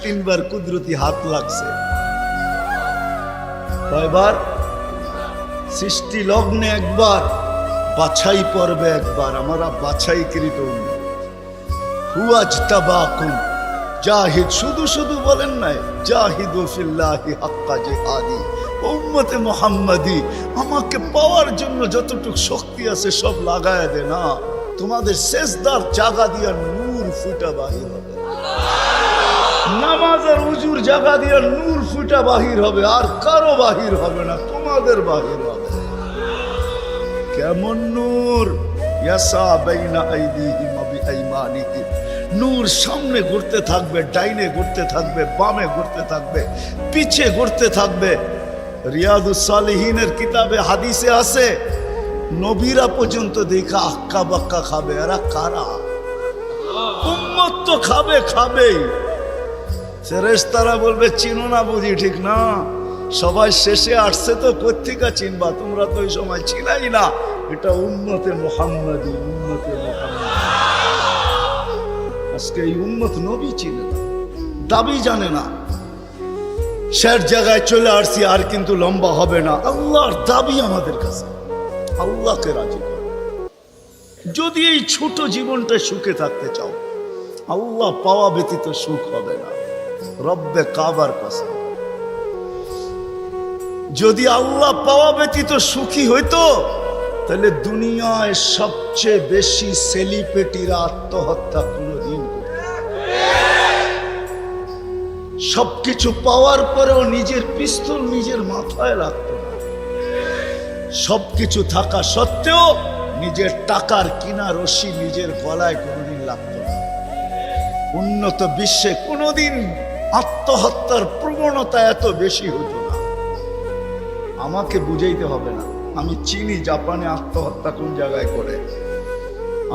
তিনবার কুদরতি হাত লাগছে। কয়বার? সৃষ্টি লগ্নে একবার, বাছাই পর্বে একবার। আমরা বাছাইকৃত হুয়াজতাবাকুম জাহিদ, শুধু শুধু বলেন নাই জাহিদু ফিল্লাহি হাক্কা জিহাদি। উম্মতে মুহাম্মাদি, আমাকে পাওয়ার জন্য যতটুকু শক্তি আছে সব লাগায় দে না। তোমাদের সেজদার জায়গা দিয়া নূর ফুটা বাহির হবে, নামাজ আর উজুর জায়গা দিয়া নূর ফুটা বাহির হবে, আর কারো বাহির হবে না, তোমাদের বাহির হবে। কেমন নূর? ইয়াসা বাইনা আইদিহিম ওয়া বিআইমানিহিম। নূর সামনে ঘুরতে থাকবে, ডাইনে ঘুরতে থাকবে, বামে ঘুরতে থাকবে, পিছে ঘুরতে থাকবে। রিয়াদুস সালিহিনের কিতাবে হাদিসে আছে, নবীরা পর্যন্ত দেখা আক্কা বাক্কা খাবে। এরা কারা? উম্মত তো খাবে, খাবেই। ফেরেশতারা বলবে চিনো না বুঝি? ঠিক না, সবাই শেষে আসছে তো কোত্থেকে চিনবা? তোমরা তো ওই সময় ছিলাই না। এটা উম্মতে মুহাম্মাদি, উম্মতে মুহাম্মাদি। আজকে এই উম্মত নবী চিনে না, দাবি জানে না। শেষ জায়গায় চলে আসছি, আর কিন্তু লম্বা হবে না। আল্লাহর দাবি আমাদের কাছে, আল্লাহকে রাজি করো। যদি এই ছোট জীবনটা সুখে থাকতে চাও, আল্লাহ পাওয়া ব্যতীত সুখ হবে না। রব্বে কাবার কসম, যদি আল্লাহ পাওয়া ব্যতীত সুখী হইতো, তাহলে দুনিয়ায় সবচেয়ে বেশি সেলিব্রিটিরা আত্মহত্যা কোনদিন করত। সবকিছু পাওয়ার পরেও নিজের পিস্তল নিজের মাথায় রাখতো না। সবকিছু থাকা সত্ত্বেও নিজের টাকার কিনা রশি নিজের গলায় কোনদিন লাগতো না। উন্নত বিশ্বে কোনদিন আত্মহত্যার প্রবণতা এত বেশি হতো না। আমাকে বুঝাইতে হবে না, আমি চিনি জাপানে আত্মহত্যা কোন জায়গায় করে।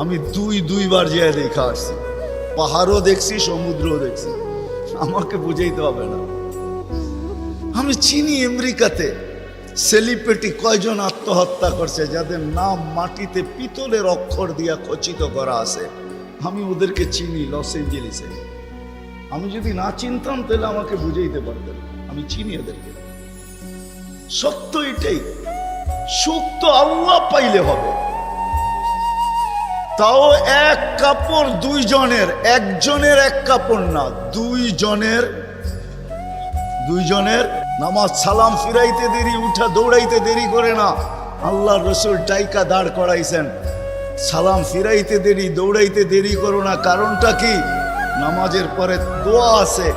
আমি দুইবার যেয়ে দেখা আসছি, পাহাড়ও দেখছি, সমুদ্রও দেখছি। আমাকে বুঝাইতে হবে না, আমি চিনি আমেরিকাতে সেলিব্রিটি কয়জন আত্মহত্যা করছে, যাদের নাম মাটিতে পিতলের অক্ষর দিয়া খচিত করা আছে। আমি ওদেরকে চিনি লস এঞ্জেলিসে। আমি যদি না চিনতাম তাহলে আমাকে বুঝাইতে পারতেন। আমি চিনি এদেরকে। সত্য এটাই, সুখ তো আল্লাহ পাইলে হবে। তাও এক কাপড় দুইজনের, একজনের এক কাপড় না, দুইজনের। নামাজ সালাম ফিরাইতে দেরি, উঠা দৌড়াইতে দেরি করে না। আল্লাহ রসুল টাইকা দাঁড় করাইছেন, সালাম ফিরাইতে দেরি, দৌড়াইতে দেরি করো না। কারণটা কি? নামাজের পরে দোয়া আছে,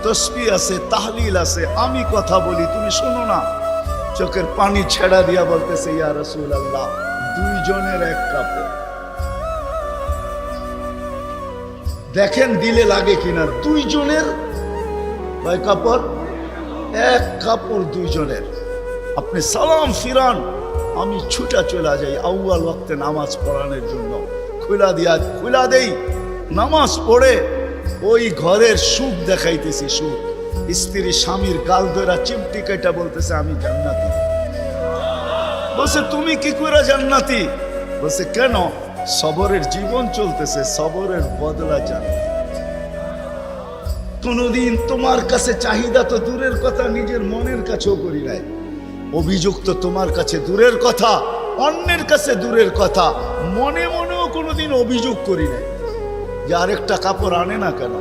তসবিহ আছে, তাহলিল আছে। আমি কথা বলি, তুমি শোনো না। চোখের পানি ছেড়া দিয়া বলতেছে, ইয়া রাসূলুল্লাহ, দুইজনের এক কাপড়। দেখেন দিলে লাগে কিনা। দুইজনের কয় কাপড়? এক কাপড় দুইজনের। আপনি সালাম ফিরান, আমি ছুটা চলে যাই আউয়াল ওয়াক্তে নামাজ পড়ানোর জন্য। খুলা দেই, নামাজ পড়ে ওই ঘরের সুখ দেখাইতেছি। সুখ, স্ত্রী স্বামীর গাল ধরা চিমটি কেটা বলতেছে আমি জান্নাতি। বলছে তুমি কি করে জান্নাতি? বলছে কেন? সবরের জীবন চলতেছে, সবরের বদলা জান্নাত। কোনদিন তোমার কাছে চাহিদা তো দূরের কথা, নিজের মনের কাছেও করি নাই। অভিযোগ তো তোমার কাছে দূরের কথা, অন্যের কাছে দূরের কথা, মনে মনেও কোনোদিন অভিযোগ করি নাই যে আরেকটা কাপড় আনে না কেন।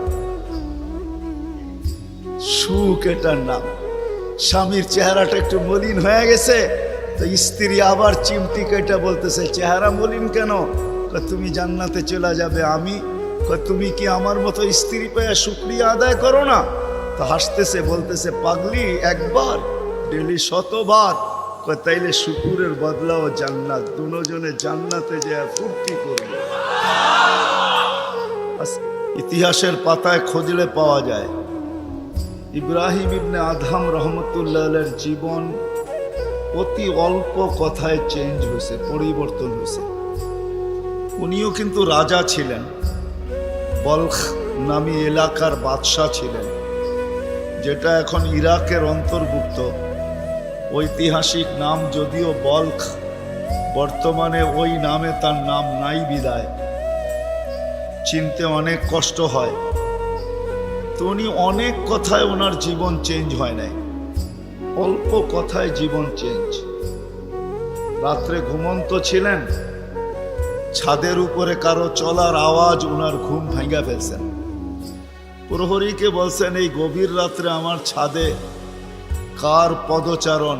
সুখ এটার নাম। স্বামীর চেহারাটা একটু মলিন হয়ে গেছে, তো স্ত্রী আবার চিমটি কেটে বলতেছে চেহারা মলিন কেন? তুমি জান্নাতে চলে যাবে। আমি তুমি কি আমার মতো স্ত্রী পেয়ে শুকরিয়া আদায় করো না? তো হাসতেছে, বলতেছে পাগলি, একবার ডেলি 100বার। তাইলে শুকুরের বদলাও জান্নাত। দুজনে জান্নাতে যে ফুর্তি করবে। ইতিহাসের পাতায় খুঁজলে পাওয়া যায়, ইব্রাহিম ইবনে আদহাম রহমতুল্লাহের জীবন অতি অল্প কথায় চেঞ্জ হয়েছে, পরিবর্তন হয়েছে। উনিও কিন্তু রাজা ছিলেন, বলখ নামী এলাকার বাদশাহ ছিলেন, যেটা এখন ইরাকের অন্তর্ভুক্ত। ঐতিহাসিক নাম যদিও বলখ, বর্তমানে ওই নামে তার নাম নাই বিদায়। চিনতে অনেক কষ্ট হয়। তো উনি অনেক কথায় ওনার জীবন চেঞ্জ হয় নাই, অল্প কথায় জীবন চেঞ্জ। রাত্রে ঘুমন্ত ছিলেন, ছাদের উপরে কারো চলার আওয়াজ ওনার ঘুম ভেঙে ফেলছেন। প্রহরীকে বলছেন, এই গভীর রাত্রে আমার ছাদে কার পদচারণ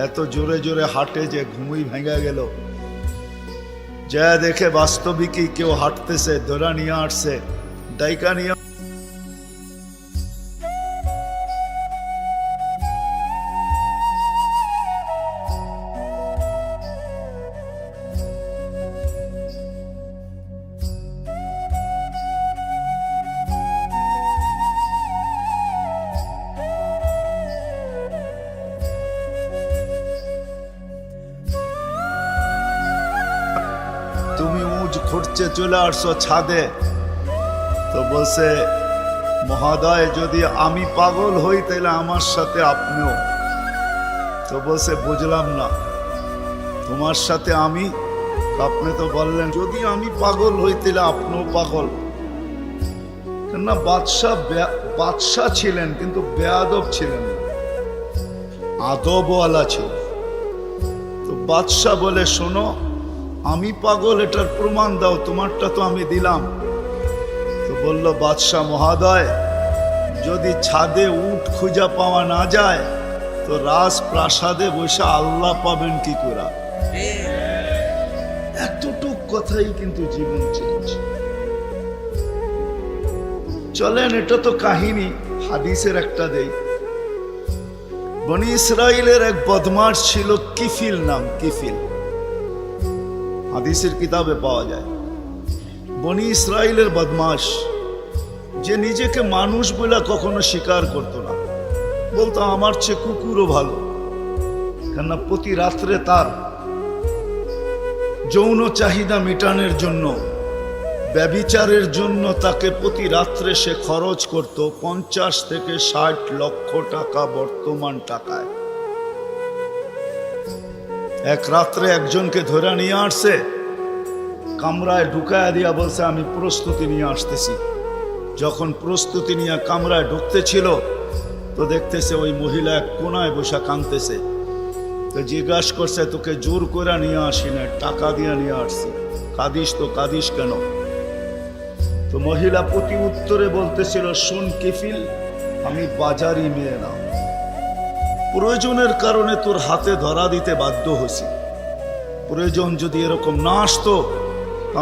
এত জোরে জোরে হাঁটে যে ঘুমই ভেঙে গেল। যা দেখে বাস্তবিকই কেউ হাঁটতেছে, ধরা নিয়ে আসছে, ডাইকা নিয়ে। তুমি উঁচ খুঁড়ছে চলে আসছো ছাদে। তো বলছে, মহোদয় যদি আমি পাগল হই তাহলে আমার সাথে আপনিও। তো বলছে, বুঝলাম না, তোমার সাথে আমি? আপনি তো বললেন যদি আমি পাগল হই তাহলে আপনিও পাগল। কেননা বাদশাহ ছিলেন কিন্তু বেয়াদব ছিলেন না, আদবওয়ালা ছিল। তো বাদশাহ বলে, শোনো, আমি পাগল এটার প্রমাণ দাও, তোমারটা তো আমি দিলাম। তো বলল বাদশাহ মহোদয়, যদি ছাদে উট খুঁজা পাওয়া না যায় তো রাজপ্রাসাদে বসে আল্লাহ পাবেন কি করে? এতটুক কথাই কিন্তু জীবন চেঞ্জ। চলেন, এটা তো কাহিনী, হাদিসের একটা দেই। বনি ইসরাইলের এক বদমাশ ছিল, কিফিল নাম, কিফিল, হাদিসের কিতাবে পাওয়া যায়। বনি ইসরাইলের বদমাশ, যে নিজেকে মানুষ বলে কখনো স্বীকার করতো না, বলতো আমার চেয়ে কুকুরও ভালো। কেননা প্রতি রাত্রে তার যৌন চাহিদা মেটানোর জন্য, ব্যভিচারের জন্য তাকে প্রতি রাত্রে সে খরচ করত 50 থেকে 60 লক্ষ টাকা বর্তমান টাকায়। এক রাত্রে একজনকে ধরে নিয়ে আসছে, কামরায় ঢুকায় দিয়া বলছে, আমি প্রস্তুতি নিয়ে আসতেছি। যখন প্রস্তুতি নিয়ে কামরায় ঢুকতেছিল তো দেখতেছে ওই মহিলা এক কোনায় বসে কাঁদতেছে। তো জিজ্ঞাসা করছে, তোকে জোর করে নিয়ে আসি না, টাকা দিয়ে নিয়ে আসছি, কাঁদিস তো কাঁদিস কেন? তো মহিলা প্রতি উত্তরে বলতেছিল, শোন কিফিল, আমি বাজারি মেয়ে না, প্রয়োজনের কারণে তোর হাতে ধরা দিতে বাধ্য হয়েছি। প্রয়োজন যদি এরকম না আসতো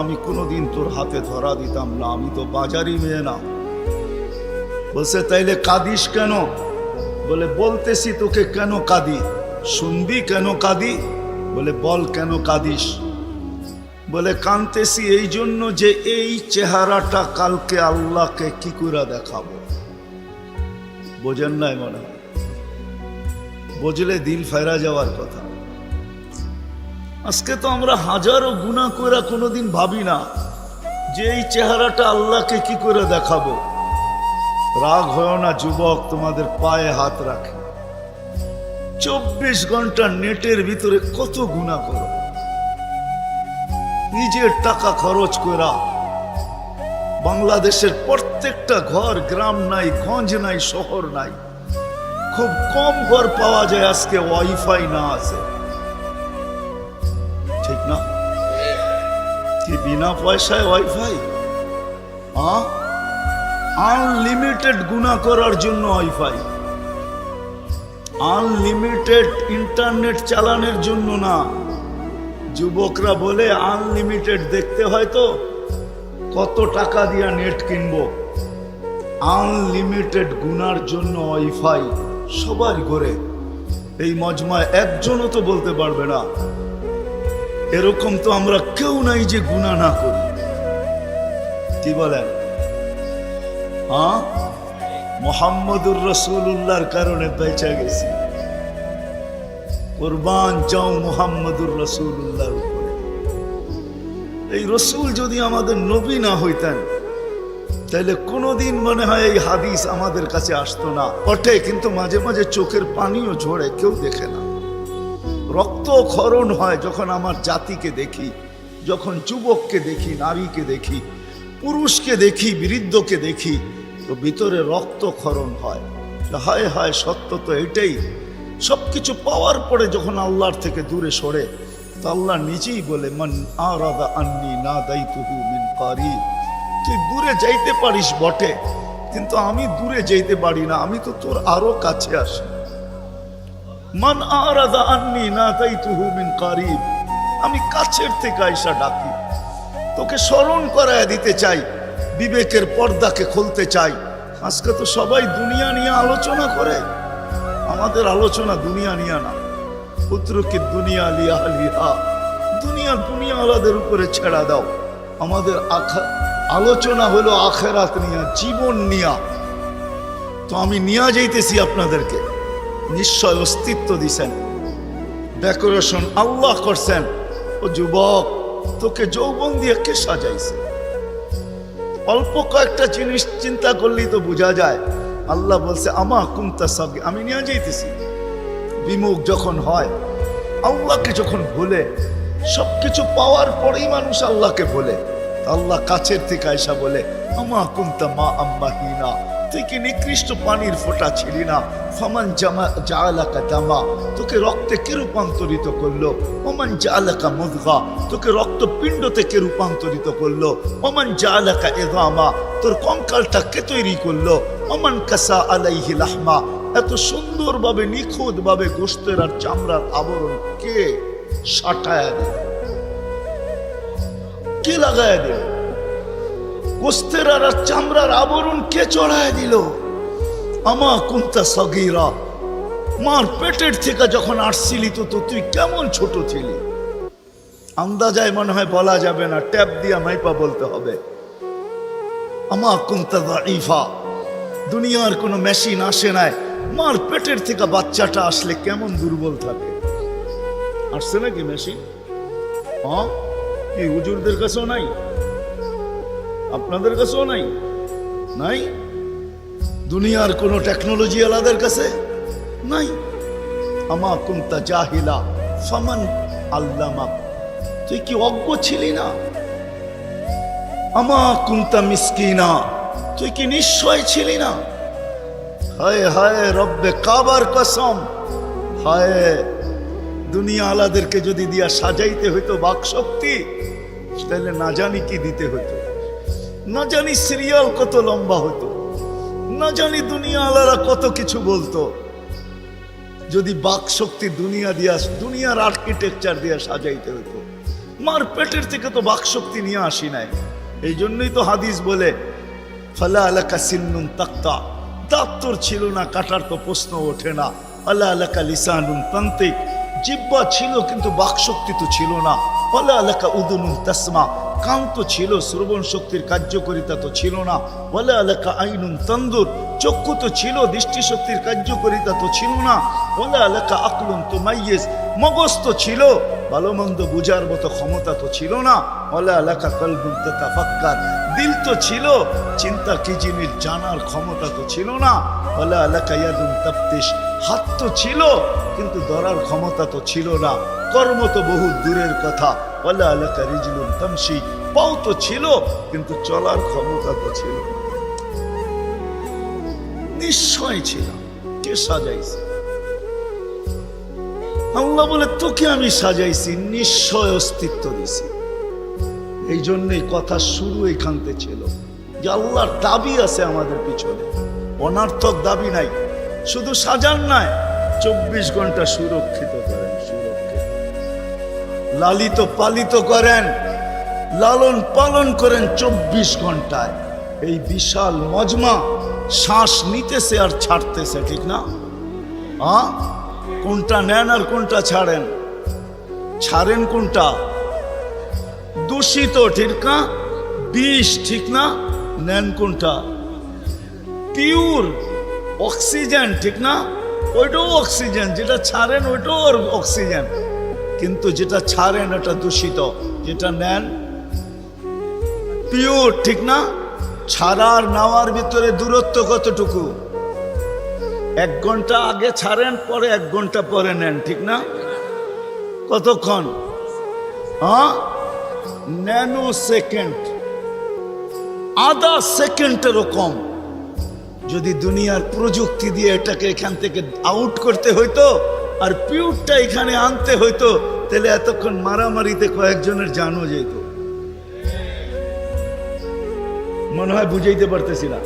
আমি কোনোদিন তোর হাতে ধরা দিতাম না, আমি তো বাজারি মেয়ে না। বলছে, তাইলে কাঁদিস কেন? বলে, বলতেছি তোকে কেন কাঁদি, শুনবি কেন কাঁদি? বলে, বল কেন কাঁদিস? বলে, কাঁদতেছি এই জন্য যে এই চেহারাটা কালকে আল্লাহকে কি করে দেখাবো। বোঝেন নাই মনে হয়? বুঝলে দিল ফেরা যাওয়ার কথা। আজকে তো আমরা হাজারো গুনাহ করে কোনোদিন ভাবি না যে এই চেহারাটা আল্লাহকে কি করে দেখাবো। রাগ হয় না যুবক, তোমাদের পায়ে হাত রাখে। 24 ঘন্টা নেটের ভিতরে কত গুনাহ করো, নিজের টাকা খরচ করা। বাংলাদেশের প্রত্যেকটা ঘর, গ্রাম নাই, গঞ্জ নাই, শহর নাই, খুব কম ঘর পাওয়া যায় আজকে ওয়াইফাই না আছে, ঠিক না? কি বিনা পয়সায় ওয়াইফাই? আনলিমিটেড গুনাহ করার জন্য ওয়াইফাই, আনলিমিটেড ইন্টারনেট চালানোর জন্য না। যুবকরা বলে আনলিমিটেড দেখতে হয় তো কত টাকা দিয়া নেট কিনবো। আনলিমিটেড গুনার জন্য ওয়াইফাই সবার ঘরে। এই মজমায় একজনও তো বলতে পারবে না এরকম তো আমরা কেউ নাই যে গুনাহ না করি। কি বলেন? হ্যাঁ, মুহাম্মদুর রাসূলুল্লাহর কারণে বেঁচে গেছি। কুরবান যাও মুহাম্মদুর রাসূলুল্লাহর উপরে। এই রসুল যদি আমাদের নবী না হইতেন তাহলে কোনোদিন মনে হয় এই হাদিস আমাদের কাছে আসতো না। ওঠে কিন্তু মাঝে মাঝে চোখের পানিও ঝরে, কেউ দেখে না। রক্ত ক্ষরণ হয় যখন আমার জাতিকে দেখি, যখন যুবককে দেখি, নারীকে দেখি, পুরুষকে দেখি, বৃদ্ধকে দেখি, তো ভিতরে রক্তক্ষরণ হয়। হায় হায়, সত্য তো এটাই। সবকিছু পাওয়ার পরে যখন আল্লাহর থেকে দূরে সরে, তো আল্লাহ নিজেই বলে, মান আরাদা আন্নি নাদাইতুহু মিন কারিব। তুই দূরে যাইতে পারিস বটে, কিন্তু আমি দূরে যাইতে পারি না, আমি তো তোর আরো কাছে আসি। মান আরাদা আন্নি নাদাইতুহু মিন কারিব, আমি কাছের থেকে আইসা ডাকি, তোকে স্মরণ করায় দিতে চাই, বিবেকের পর্দাকে খুলতে চাই। আজকে তো সবাই দুনিয়া নিয়ে আলোচনা করে, আমাদের আলোচনা দুনিয়া নিয়ে না। পুত্রকে দুনিয়া লিয়া লিহা, দুনিয়া আলাদের উপরে ছেড়া দাও। আমাদের আলোচনা হলো আখেরাত নিয়া, জীবন নিয়া। তো আমি নিয়া যাইতেছি আপনাদেরকে। নিশ্চয় অস্তিত্ব দিছেন, ডেকোরেশন আল্লাহ করছেন। ও যুবক, তোকে যৌবন দিয়ে কে সাজাইছে? অল্প কয়েকটা জিনিস চিন্তা করলেই তো বোঝা যায়। আল্লাহ বলছে, আমা কুনতা সাগী, আমি নিয়ে যাইতেছি। বিমুখ যখন হয়, আল্লাহকে যখন ভুলে, সবকিছু পাওয়ার পরেই মানুষ আল্লাহকে ভুলে। আল্লাহ কাছের থেকে আয়সা বলে, আমা কুনতা মা আম্মাহিনা, তুই কি নিকৃষ্ট পানির ফোঁটা ছিলি না? ফামান জাআলাকা দামা, তোকে রক্তে কে রূপান্তরিত করলো? ওমান জাআলাকা মুদগা, তোকে রক্তপিণ্ডতে কে রূপান্তরিত করলো? ওমান জাআলাকা ইযামা, তোর কঙ্কালটা কে তৈরি করলো? ওমান কাসা আলাইহি লাহমা, এত সুন্দরভাবে নিখুঁতভাবে গোশতের আর চামড়ার আবরণ কে সাটায়া দিল? কে লাগায়া দিল? গোশতের আর চামড়ার আবরণ কে চড়ায় দিল? আমা কুনতা সগীরা, মার পেটের থেকে যখন আসছিলি তো তুই কেমন ছোট ছিলি? আন্দাজায় মনে হয় বলা যাবে না, ট্যাপ দিয়া মাইপা বলতে হবে। আমা কুনতা দাঈফা, দুনিয়ার কোনো মেশিন আসে নাই, মার পেটের থেকে বাচ্চাটা আসলে কেমন দুর্বল থাকে। আসছে নাকি মেশিন? হ্যাঁ, এই হুজুরদের কাছেও নাই, আপনাদের কাছেও নাই? নাই? দুনিয়ার কোন টেকনোলজি আলাদের কাছে নাই। আমা কুনতা জাহিলা ফামান আল্লামাক, তুই কি অজ্ঞ ছিলি না? আমা কুনতা মিসকিনা, তুই কি নিশ্চয় ছিলি না? হায় হায় রব্বে কাবার কসম, হায়, দুনিয়া আলাদেরকে যদি দিয়া সাজাইতে হইতো বাক শক্তি, তাহলে না জানি কি দিতে হইতো, না জানি সিরিয়াল কত লম্বা হতো, না জানি দুনিয়া আলারা কত কিছু বলতো। যদি বাক শক্তি দুনিয়া দিয়া, দুনিয়ার আর্কিটেকচার দিয়া সাজাইতে হইতো। মার পেটের থেকে তো বাক শক্তি নিয়ে আসি নাই। এই জন্যই তো হাদিস বলে, ফালা আলাকা সিন্নুন তাক্তা, দাঁত তোর ছিল না, কাটার তো প্রশ্ন ওঠে না। আলা আলাকা লিসানুন তান্তিক, জিহ্বা ছিল কিন্তু বাক শক্তি তো ছিল না। ফালা আলাকা উদুনুন তাসমা, কান তো ছিল, শ্রবণ শক্তির কার্যকারিতা তো ছিল না। ওয়ালা আলাকা আইনুন তানদুর, চক্ষু তো ছিল, দৃষ্টিশক্তির কার্যকারিতা তো ছিল না। ওয়ালা আলাকা আকলুন তুমাইয়িজ, মগজ তো ছিল, ভালো মন্দ বুঝার মতো ক্ষমতা তো ছিল না। ওয়ালা আলাকা কলবুন তাতাফাক্কার, দিল তো ছিল, চিন্তা কি জিনিস জানার ক্ষমতা তো ছিল না। ওয়ালা আলাকা ইয়াদুন তাফতিশ, হাত তো ছিল কিন্তু ধরার ক্ষমতা তো ছিল না। কর্ম তো বহু দূরের কথা। ওয়ালা আলাকা রিজলুন তামশি, পাও তো ছিল কিন্তু চলার ক্ষমতা তো ছিল না। নিশ্চয় ছিল, কে সাজাইছে? আল্লাহ বলে, তোকে আমি সাজাইছি, নিশ্চয় অস্তিত্ব দিছি। এই জন্যই কথা শুরু এখানতে ছিল যে আল্লাহর দাবি আছে আমাদের পিছনে, অনার্থক দাবি নাই। শুধু সাজান নাই, 24 ঘন্টা সুরক্ষিত করেন, সুরক্ষিত লালিত পালিত করেন, লালন পালন করেন 24 ঘন্টায়। এই বিশাল মজমা শ্বাস নিতেছে আর ছাড়তেছে, ঠিক না? কোনটা নেন আর কোনটা ছাড়েন? ছাড়েন কোনটা? দূষিত, ঠিক না? বিষ, ঠিক না? নেন কোনটা? পিওর অক্সিজেন, ঠিক না? ওইটাও অক্সিজেন, যেটা ছাড়েন ওইটাও অক্সিজেন। কিন্তু যেটা ছাড়েন এটা দূষিত, যেটা নেন পিওর, ঠিক না? ছাড়ার নেওয়ার ভিতরে দূরত্ব কতটুকু? 1 ঘন্টা আগে ছাড়েন, পরে 1 ঘন্টা পরে নেন, ঠিক না? কতক্ষণ? ন্যানো সেকেন্ড, আধা সেকেন্ডেরও কম। যদি দুনিয়ার প্রযুক্তি দিয়ে এটাকে এখান থেকে আউট করতে হইতো আর পিউরটা এখানে আনতে হইতো, তাহলে এতক্ষণ মারামারিতে কয়েকজনের জানও যেত। মনে হয় বুঝাইতে পারতেছি না,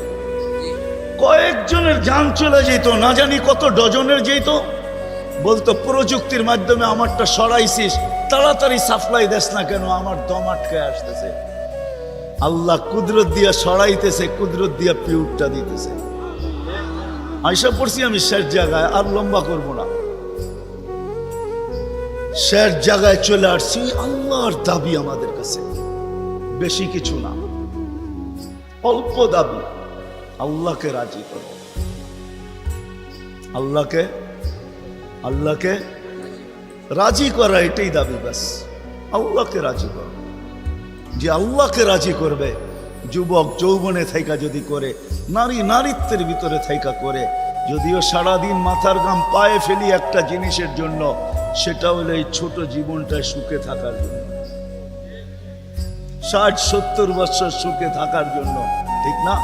কয়েকজনের জান চলে যেত, না জানি কত ডজনের যেত। বলতো প্রযুক্তির মাধ্যমে আমারটা সরাইছিস, তাড়াতাড়ি সাপ্লাই দেস না কেন, আমার দম আটকে আসতেছে। আল্লাহ কুদরত দিয়া সরাইতেছে, কুদরত দিয়া পিউরটা দিতেছে। আইসা পড়ছি আমি শেষ জায়গায়, আর লম্বা করব না, শেষ জায়গায় চলে আসছি। আল্লাহর দাবি আমাদের কাছে বেশি কিছু না, অল্প দাবি, আল্লাহকে রাজি করো। আল্লাহকে রাজি করা, এটাই দাবি ব্যাস। আল্লাহকে রাজি করো, যে আল্লাহকে রাজি করবে। যুবক যৌবনে থাইকা যদি করে, নারী নারীত্বের ভিতরে থাইকা করে, যদিও সারাদিন মাথার ঘাম পায়ে ফেলি একটা জিনিসের জন্য, সেটা হলো এই ছোট জীবনটায় সুখে থাকার জন্য, 60-70 বছর সুখে থাকার জন্য, ঠিক না?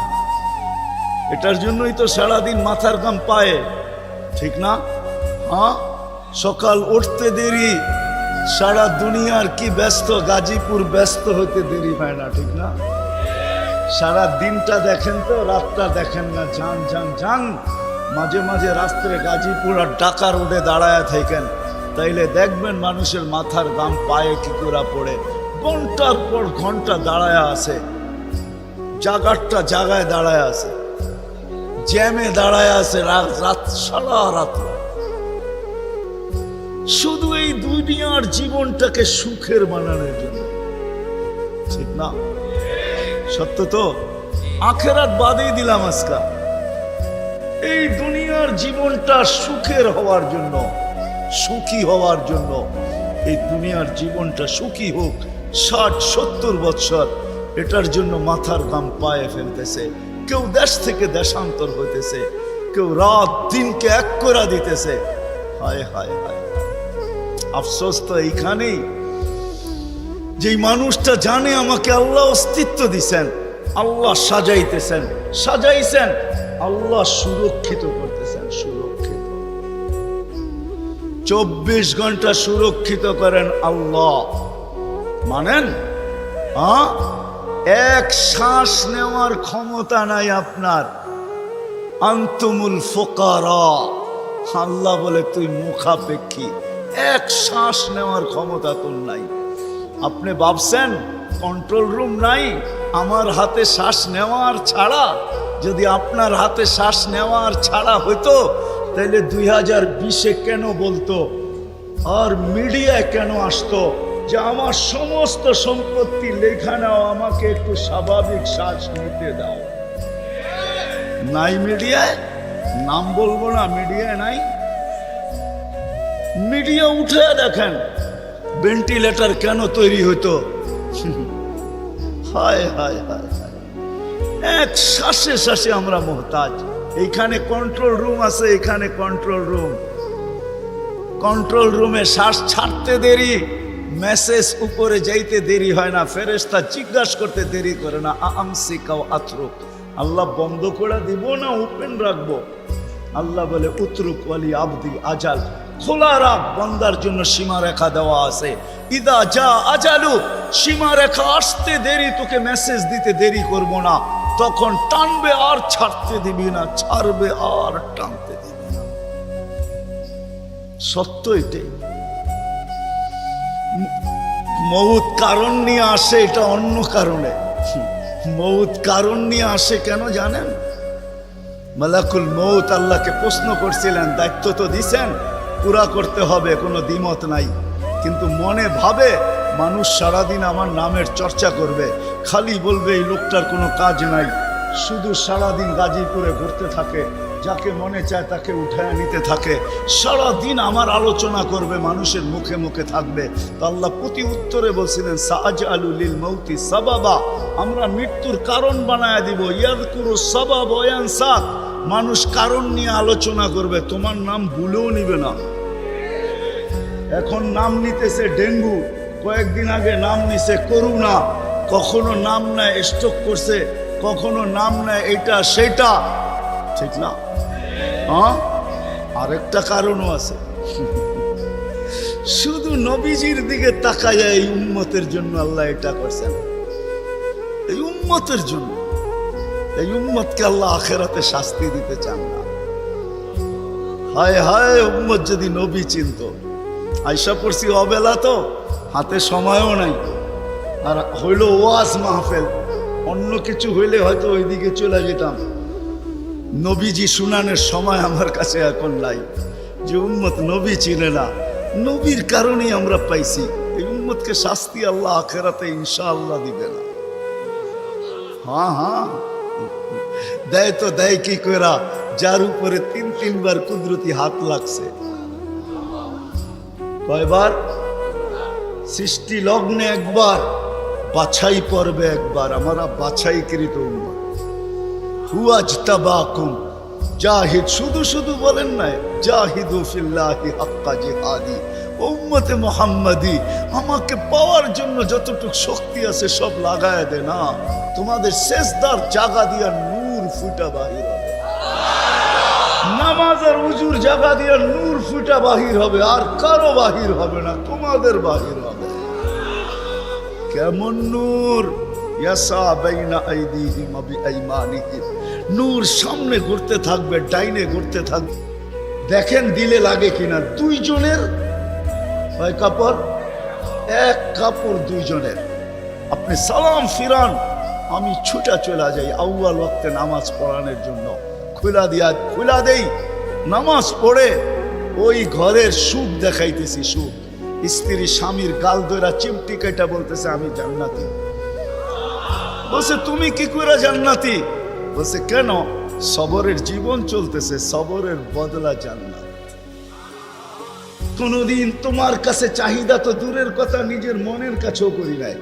এটার জন্যই তো সারাদিন মাথার ঘাম পায়ে, ঠিক না? হ্যাঁ, সকাল উঠতে দেরি, সারা দুনিয়ার কি ব্যস্ত, গাজীপুর ব্যস্ত হতে দেরি হয় না, ঠিক না? সারা দিনটা দেখেন তো, রাতটা দেখেন না, যান যান যান। মাঝে মাঝে রাস্তায় গাজীপুর আর ঢাকা রোডে দাঁড়ায় থাকেন, তাইলে দেখবেন মানুষের মাথার ঘাম পায়ে কি করে পড়ে, ঘন্টার পর ঘন্টা দাঁড়ায় আছে, জাগারটা জায়গায় দাঁড়ায় আছে, জ্যামে দাঁড়ায় আছে, রাত সারা রাত, শুধু এই দুনিয়ার জীবনটাকে সুখের বানানোর জন্য, ঠিক না? সত্য তো? আখেরাত বাদেই দিলাম আজকা, এই দুনিয়ার জীবনটা সুখের হওয়ার জন্য, সুখী হওয়ার জন্য, এই দুনিয়ার জীবনটা সুখী হোক, 60-70 বছর, এটার জন্য মাথার ঘাম পায়ে ফেলতেছে। কেউ দেশ থেকে দেশান্তর হইতেছে, কেউ রাত দিনকে এক করে দিতেছে। হায় হায় হায়, আফসোস তো এইখানেই, যেই মানুষটা জানে আমাকে আল্লাহ অস্তিত্ব দিছেন, আল্লাহ সাজাইছেন, আল্লাহ সুরক্ষিত করতেছেন, সুরক্ষিত 24 ঘন্টা সুরক্ষিত করেন আল্লাহ। মানেন? হ্যাঁ, এক শ্বাস নেওয়ার ক্ষমতা নাই আপনার। আনতুমুল ফুকারা, আল্লাহ বলে তুই মুখাপেক্ষী, এক শ্বাস নেওয়ার ক্ষমতা তোর নাই। আপনি ভাবছেন কন্ট্রোল রুম নাই? আমার হাতে শ্বাস নেওয়ার ছাড়া, যদি আপনার হাতে শ্বাস নেওয়ার ছাড়া হইতো, তাহলে 2020-এ কেন বলতো, আর মিডিয়ায় কেন আসতো যে আমার সমস্ত সম্পত্তি লেখা নাও, আমাকে একটু স্বাভাবিক শ্বাস নিতে দাও? নাই মিডিয়ায়, নাম বলবো না, মিডিয়ায় নাই। মিডিয়া উঠে দেখেন ভেন্টিলেটর কেন তৈরি হতো। হায় হায় হায় হায়, এক শ্বাসে শ্বাসে আমরা মোহতাজ। এইখানে কন্ট্রোল রুম আছে, এখানে কন্ট্রোল রুমে শ্বাস ছাড়তে দেরি, মেসেজ উপরে যাইতে দেরি হয় না, ফেরেশতা জিজ্ঞাসা করতে দেরি করে না, আমসিকাও আতরুক, আল্লাহ বন্ধ করে দিব না ওপেন রাখবো? আল্লাহ বলে উতরুক ওয়ালি আবদি আজাল, খোলা রাখ, বন্দার জন্য সীমারেখা দেওয়া আছে। ইদা যা আজালু, সীমারেখা আসতে দেরি, তোকে মেসেজ দিতে দেরি করব না, তখন টানবে আর ছাড়তে দিবি না, ছাড়বে আর টানতে দিবি না। সত্য এটাই। মউত কারণ নিয়ে আসে, এটা অন্য কারণে। মউত কারণ নিয়ে আসে কেন জানেন? মালাকুল মউত আল্লাহকে প্রশ্ন করছিলেন, দায়িত্ব তো দিছেন, পুরা করতে হবে, কোনো দ্বিমত নাই, কিন্তু মনে ভাবে মানুষ সারাদিন আমার নামের চর্চা করবে, খালি বলবে এই লোকটার কোনো কাজ নাই, শুধু সারাদিন গাজীপুরে ঘুরতে থাকে, যাকে মনে চায় তাকে উঠায় নিতে থাকে, সারাদিন আমার আলোচনা করবে, মানুষের মুখে মুখে থাকবে। তো আল্লাহ প্রতি উত্তরে বলছিলেন, সাআজআলু লিল মাউতি সাবাবা, আমরা মৃত্যুর কারণ বানায় দিব। ইয়াযকুরু সাবাব ওয়া ইয়ানসা, মানুষ কারণ নিয়ে আলোচনা করবে, তোমার নাম ভুলেও নিবে না। এখন নাম নিতেছে ডেঙ্গু, কয়েকদিন আগে নাম নিছে করোনা, কখনো নাম নেয় স্ট্রোক করছে, কখনো নাম নেয় এটা সেটা। ঠিক না? হ্যাঁ, আরেকটা কারণও আছে। শুধু নবীজির দিকে তাকাইয়া এই উম্মতের জন্য আল্লাহ এটা করছেন, এই উম্মতের জন্য। এই উম্মতকে আল্লাহ আখেরাতে শাস্তি দিতে চান না। হায় হায়, উম্মত যদি নবী চিনত। আয়সা পড়ছি অবেলা, তো হাতে সময়ও নাই, আর হইল ওয়াজ মাহফিল। অন্য কিছু হইলে হয়তো ওইদিকে চলে যেতাম। নবীজি শুনানের সময় আমার কাছে এখন নাই। যে উম্মত নবী চিনে না, নবীর কারণেই আমরা পাইছি। এই উম্মতকে শাস্তি আল্লাহ আখেরাতে ইনশাআল্লাহ দিবে না। হ্যাঁ হ্যাঁ, দেয় তো দেয় কি কইরা, যার উপরে 3 বার কুদরতি হাত লাগছে। কয়বার? সৃষ্টি লগ্নে একবার, বাছাই পর্বে একবার। আমরা বাছাইকৃত উম্মত। হুয়াজতাবাকুম জাহিদ, শুধু শুধু বলেন নাই, জাহিদু ফিল্লাহি হাক্কা জিহাদি। উম্মতে মুহাম্মাদি, আমাকে পাওয়ার জন্য যতটুকু শক্তি আছে সব লাগায় দে না। তোমাদের সেজদার জায়গা দিয়া নূর ফুটা বাহির হবে, নামাজ আর উজুর জায়গা দিয়া নূর ফুটা বাহির হবে, আর কারো বাহির হবে না, তোমাদের বাহির হবে। কেমন নূর? ইয়াসা বাইনা আইদিহিম ওয়া বিআইমানিহিম। নূর সামনে ঘুরতে থাকবে, ডাইনে ঘুরতে থাকবে। দেখেন দিলে লাগে কিনা। 2 জনের কয় কাপড়? 1 কাপড় 2 জনের। আপনি সালাম ফিরান, আমি ছুটা চলে যাই আউয়াল ওয়াক্তে নামাজ পড়ানোর জন্য। খুলা দেই, নামাজ পড়ে ওই ঘরের সুখ দেখাইতেছি। সুখ, স্ত্রী স্বামীর গাল ধরা চিমটি কেটা বলতেছে আমি জান্নাতি। বলছে তুমি কি করে জান্নাতি? বলছে কেন? সবরের জীবন চলতেছে, সবরের বদলা জান্নাত। কোনদিন তোমার কাছে চাহিদা তো দূরের কথা, নিজের মনের কাছেও করি নাই।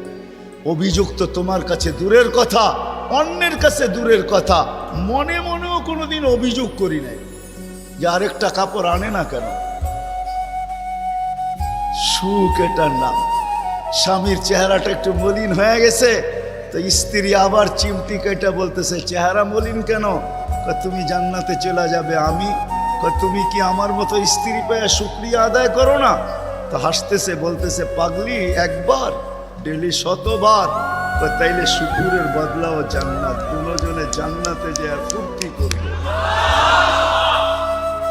অভিযোগ তো তোমার কাছে দূরের কথা, অন্যের কাছে দূরের কথা, মনে মনেও কোনোদিন অভিযোগ করি নাই যে আরেকটা কাপড় আনে না কেন। সুখ এটার নাম। স্বামীর চেহারাটা একটু মলিন হয়ে গেছে, তো স্ত্রী আবার চিমটি কেটে বলতেছে চেহারা মলিন কেন? তুমি জান্নাতে চলে যাবে। আমি তুমি কি আমার মতো স্ত্রী পেয়ে শুকরিয়া আদায় করো না? তো হাসতেছে, বলতেছে পাগলি, একবার ডেলি 100 বার। তাইলে শুকুরের বদলাও জান্নাত। কোনজনে জান্নাতে যে ফুর্তি করবে।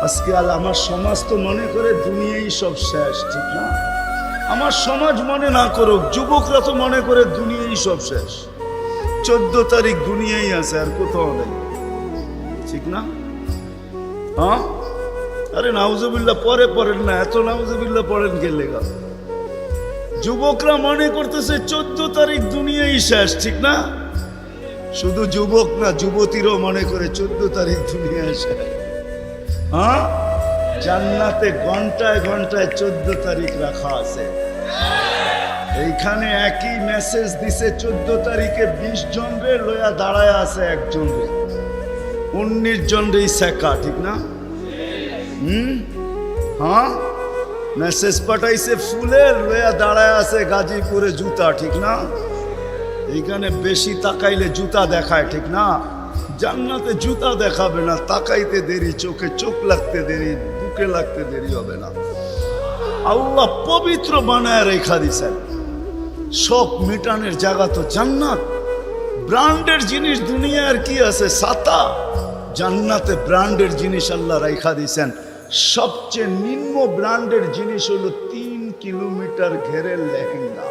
আজকে আমার সমাজ তো মনে করে দুনিয়াই সব শেষ, ঠিক না? আমার সমাজ মনে না করুক, যুবকরা তো মনে করে দুনিয়াই সব শেষ। 14 তারিখ দুনিয়াই আছে, আর কোথাও নেই, ঠিক না? হ্যাঁ, আরে নাউজুবিল্লাহ পরে পড়েন না, এত নাউজুবিল্লাহ পড়েন কে লেগা? যুবকরা মনে করতেছে 14 তারিখ দুনিয়াই শেষ, ঠিক না? শুধু যুবক না, যুবতীরাও মনে করে 14 তারিখ দুনিয়ায় শেষ। হ্যাঁ, জান্নাতে ঘন্টায় ঘন্টায় 14 তারিখ রাখা আছে। এইখানে একই মেসেজ দিছে 14 তারিখে 20 জন রে লয়া দাঁড়ায় আছে, একজন রে 19 জন রে শেখা, ঠিক না? হ্যাঁ, মেসেজ পাঠাইছে ফুলের, লয়া দাঁড়ায় আছে গাজীপুরে জুতা, ঠিক না? এইখানে বেশি তাকাইলে জুতা দেখায়, ঠিক না? জান্নাতে জুতা দেখাবে না, তাকাইতে দেরি, চোখে চোখ লাগতে দেরি, বুকে লাগতে দেরি হবে না। আল্লাহ পবিত্র বানায় রেখা দিছেন। শখ মিটানের জায়গা তো জান্নাত। ব্র্যান্ডের জিনিস দুনিয়ার কি আছে? ছাতা। জান্নাতে ব্র্যান্ডের জিনিস আল্লাহ রেখা দিছেন। সবচেয়ে নিম্ন ব্র্যান্ডের জিনিস হলো 3 কিলোমিটার ঘেরের লেহেঙ্গা।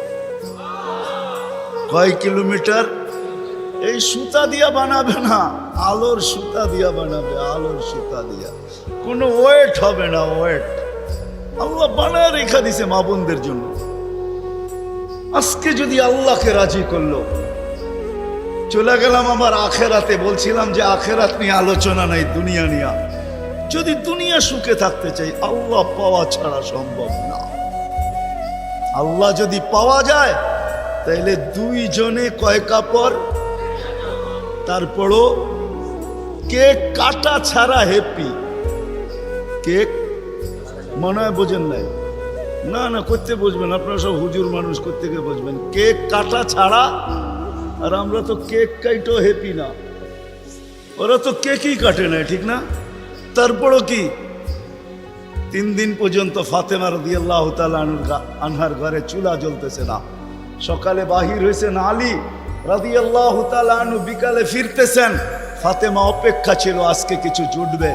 কয় কিলোমিটার? এই সুতা দিয়া বানাবে না, আলোর সুতা দিয়া বানাবে, আলোর সুতা দিয়া। কোনো ওয়েট হবে না, ওয়েট। আল্লাহ বানায় রেখা দিছে মা বোনদের জন্য। আজকে যদি আল্লাহকে রাজি করলো, চলে গেলাম আমার আখেরাতে। বলছিলাম যে আখেরাত নিয়ে আলোচনা নাই, দুনিয়া নিয়ে। যদি দুনিয়া সুখে থাকতে চাই, আল্লাহ পাওয়া ছাড়া সম্ভব না। আল্লাহ যদি পাওয়া যায়, তাইলে 2 জনে কয় কাপড়? তারপরও কেক কাটা ছাড়া হ্যাপি। কেক মনে হয় বোঝেন নাই? না না, করতে বুঝবেন, আপনারা সব হুজুর মানুষ, করতে গিয়ে বুঝবেন। কেক কাটা ছাড়া। আর আমরা তো কেক কাইটো হ্যাপি না। ওরা তো কেকই কাটে না, ঠিক না? তারপরও কি 3 দিন পর্যন্ত ফাতেমা রাদিয়াল্লাহু তাআলা আনহার ঘরে চুলা জ্বলতেছে না। সকালে বাহির হয়েছেন আলী রাদিয়াল্লাহু তাআলা আনহু, বিকালে ফিরতেছেন। ফাতেমা অপেক্ষা ছিল আজকে কিছু জুটবে।